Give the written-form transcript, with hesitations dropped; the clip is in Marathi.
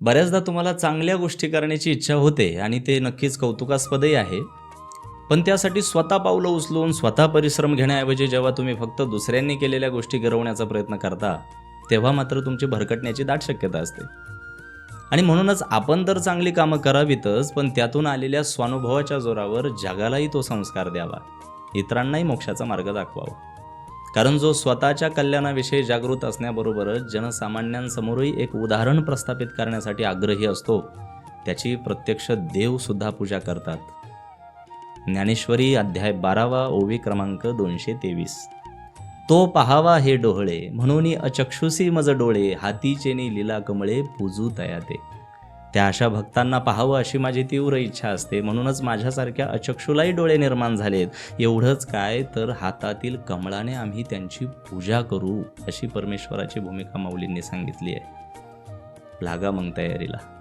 बऱ्याचदा तुम्हाला चांगल्या गोष्टी करण्याची इच्छा होते आणि ते नक्कीच कौतुकास्पदही आहे. पण त्यासाठी स्वतः पावलं उचलून स्वतः परिश्रम घेण्याऐवजी जेव्हा तुम्ही फक्त दुसऱ्यांनी केलेल्या गोष्टी गिरवण्याचा प्रयत्न करता, तेव्हा मात्र तुमची भरकटण्याची दाट शक्यता असते. आणि म्हणूनच आपण तर चांगली कामं करावीतच, पण त्यातून आलेल्या स्वानुभवाच्या जोरावर जगालाही तो संस्कार द्यावा. इतरांनाही मोक्षाचा मार्ग दाखवावा. कारण जो स्वतःच्या कल्याणाविषयी जागृत असण्याबरोबरच जनसामान्यांसमोरही एक उदाहरण प्रस्थापित करण्यासाठी आग्रही असतो, त्याची प्रत्यक्ष देवसुद्धा पूजा करतात. ज्ञानेश्वरी अध्याय 12 ओवी क्रमांक 223. तो पहावा हे डोहळे म्हणून अचक्षुसी मज डोळे, हातीचेनी लीला कमळे पूजू तयाते. त्या अशा भक्तांना पाहावं अशी माझी तीव्र इच्छा असते. म्हणूनच माझ्यासारख्या अचक्षुलाही डोळे निर्माण झालेत. एवढंच काय तर हातातील कमळाने आम्ही त्यांची पूजा करू, अशी परमेश्वराची भूमिका माऊलींनी सांगितली आहे. लागा मग तयारीला.